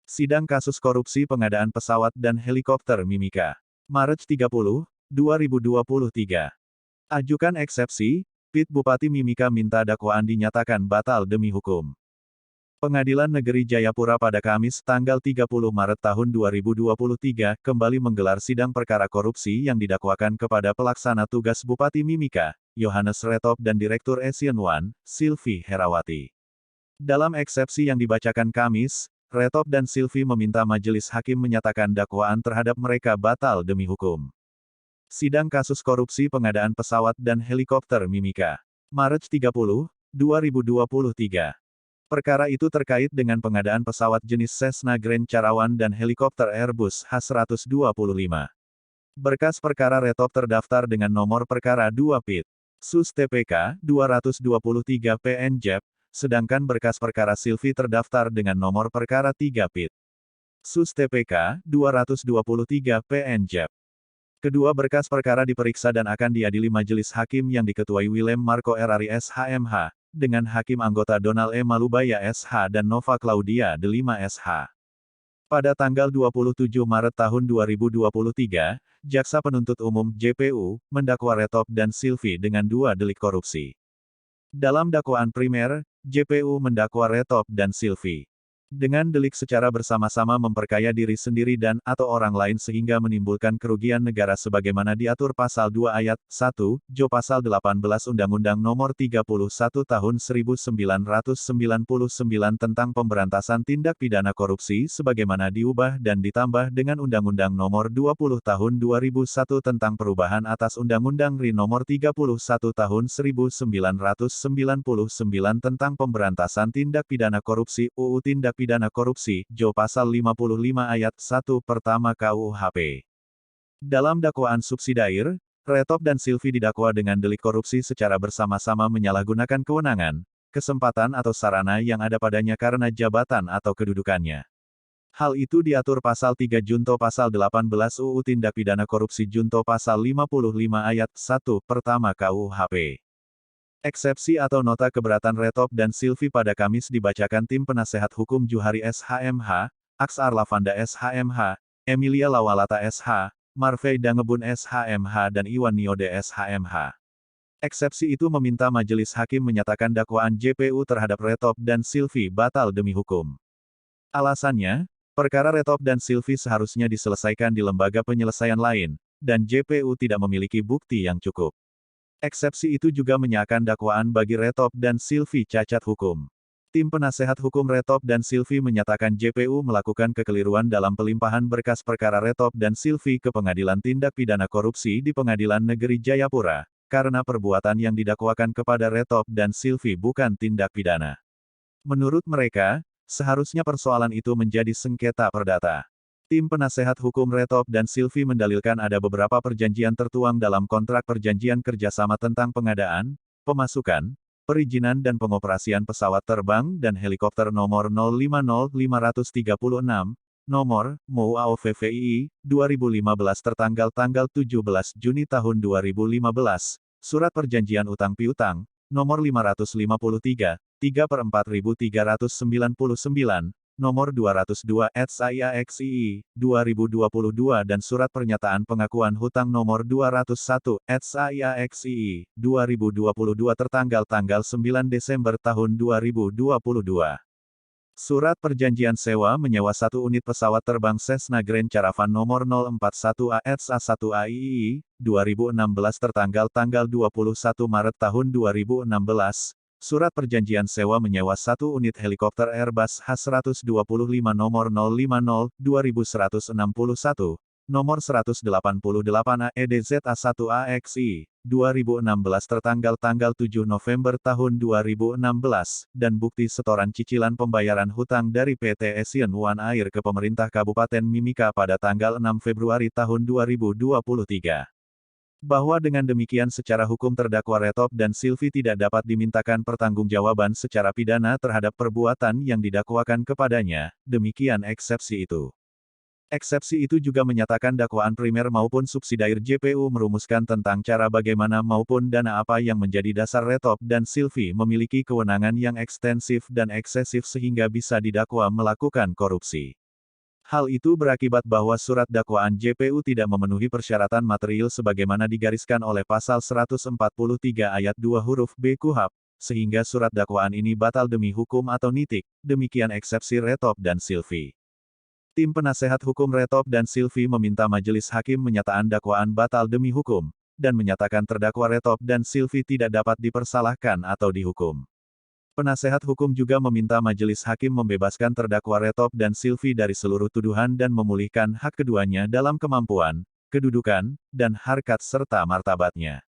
Sidang kasus korupsi pengadaan pesawat dan helikopter Mimika. Maret 30, 2023. Ajukan eksepsi, Pit Bupati Mimika minta dakwaan dinyatakan batal demi hukum. Pengadilan Negeri Jayapura pada Kamis tanggal 30 Maret tahun 2023 kembali menggelar sidang perkara korupsi yang didakwakan kepada pelaksana tugas Bupati Mimika, Yohanes Retop dan Direktur Asian One, Silvi Herawati. Dalam eksepsi yang dibacakan Kamis, Retop dan Silvi meminta majelis hakim menyatakan dakwaan terhadap mereka batal demi hukum. Sidang kasus korupsi pengadaan pesawat dan helikopter Mimika. Maret 30, 2023. Perkara itu terkait dengan pengadaan pesawat jenis Cessna Grand Caravan dan helikopter Airbus H-125. Berkas perkara Retop terdaftar dengan nomor perkara 2 Pit. Sus TPK 223 PN-JEP, sedangkan berkas perkara Silvi terdaftar dengan nomor perkara 3 Pit. Sus TPK 223 PN-JEP. Kedua berkas perkara diperiksa dan akan diadili majelis hakim yang diketuai Willem Marco Erari SHMH, dengan hakim anggota Donald E. Malubaya SH dan Nova Claudia de Lima SH. Pada tanggal 27 Maret tahun 2023, Jaksa Penuntut Umum JPU mendakwa Retop dan Silvi dengan 2 delik korupsi. Dalam dakwaan primer, JPU mendakwa Retop dan Silvi dengan delik secara bersama-sama memperkaya diri sendiri dan/atau orang lain sehingga menimbulkan kerugian negara sebagaimana diatur pasal 2 ayat 1, Jo pasal 18 Undang-Undang Nomor 31 Tahun 1999 tentang Pemberantasan Tindak Pidana Korupsi sebagaimana diubah dan ditambah dengan Undang-Undang Nomor 20 Tahun 2001 tentang Perubahan atas Undang-Undang RI Nomor 31 Tahun 1999 tentang Pemberantasan Tindak Pidana Korupsi UU Tindak Pidana Korupsi, Jo Pasal 55 Ayat 1 Pertama KUHP. Dalam dakwaan subsidiar, Retop dan Silvi didakwa dengan delik korupsi secara bersama-sama menyalahgunakan kewenangan, kesempatan atau sarana yang ada padanya karena jabatan atau kedudukannya. Hal itu diatur Pasal 3 Junto Pasal 18 UU Tindak Pidana Korupsi Junto Pasal 55 Ayat 1 Pertama KUHP. Eksepsi atau nota keberatan Retop dan Silvi pada Kamis dibacakan tim penasehat hukum Juhari SHMH, Aksar Lavanda SHMH, Emilia Lawalata SH, Marvei Dangebun SHMH dan Iwan Niode SHMH. Eksepsi itu meminta majelis hakim menyatakan dakwaan JPU terhadap Retop dan Silvi batal demi hukum. Alasannya, perkara Retop dan Silvi seharusnya diselesaikan di lembaga penyelesaian lain, dan JPU tidak memiliki bukti yang cukup. Eksepsi itu juga menyatakan dakwaan bagi Retop dan Silvi cacat hukum. Tim penasehat hukum Retop dan Silvi menyatakan JPU melakukan kekeliruan dalam pelimpahan berkas perkara Retop dan Silvi ke Pengadilan Tindak Pidana Korupsi di Pengadilan Negeri Jayapura, karena perbuatan yang didakwakan kepada Retop dan Silvi bukan tindak pidana. Menurut mereka, seharusnya persoalan itu menjadi sengketa perdata. Tim penasehat hukum Retop dan Silvi mendalilkan ada beberapa perjanjian tertuang dalam kontrak perjanjian kerjasama tentang pengadaan, pemasukan, perizinan dan pengoperasian pesawat terbang dan helikopter nomor 050536, nomor MOU AOVVII 2015 tertanggal tanggal 17 Juni tahun 2015, surat perjanjian utang piutang, nomor 553, 3/4399, nomor 202 @SAIAXII 2022 dan surat pernyataan pengakuan hutang nomor 201 @SAIAXII 2022 tertanggal tanggal 9 Desember tahun 2022. Surat perjanjian sewa menyewa 1 unit pesawat terbang Cessna Grand Caravan nomor 041 AS-A1AII 2016 tertanggal tanggal 21 Maret tahun 2016. Surat perjanjian sewa menyewa 1 unit helikopter Airbus H-125 nomor 050-2161, nomor 188 AEDZA1AXI, 2016 tertanggal tanggal 7 November tahun 2016, dan bukti setoran cicilan pembayaran hutang dari PT Asian One Air ke pemerintah Kabupaten Mimika pada tanggal 6 Februari tahun 2023. Bahwa dengan demikian secara hukum terdakwa Retop dan Silvi tidak dapat dimintakan pertanggungjawaban secara pidana terhadap perbuatan yang didakwakan kepadanya, demikian eksepsi itu. Eksepsi itu juga menyatakan dakwaan primer maupun subsidiar JPU merumuskan tentang cara bagaimana maupun dana apa yang menjadi dasar Retop dan Silvi memiliki kewenangan yang ekstensif dan eksesif sehingga bisa didakwa melakukan korupsi. Hal itu berakibat bahwa surat dakwaan JPU tidak memenuhi persyaratan material sebagaimana digariskan oleh pasal 143 ayat 2 huruf B KUHP, sehingga surat dakwaan ini batal demi hukum atau nitik, demikian eksepsi Retop dan Silvi. Tim penasehat hukum Retop dan Silvi meminta majelis hakim menyatakan dakwaan batal demi hukum, dan menyatakan terdakwa Retop dan Silvi tidak dapat dipersalahkan atau dihukum. Penasehat hukum juga meminta majelis hakim membebaskan terdakwa Retop dan Silvi dari seluruh tuduhan dan memulihkan hak keduanya dalam kemampuan, kedudukan, dan harkat serta martabatnya.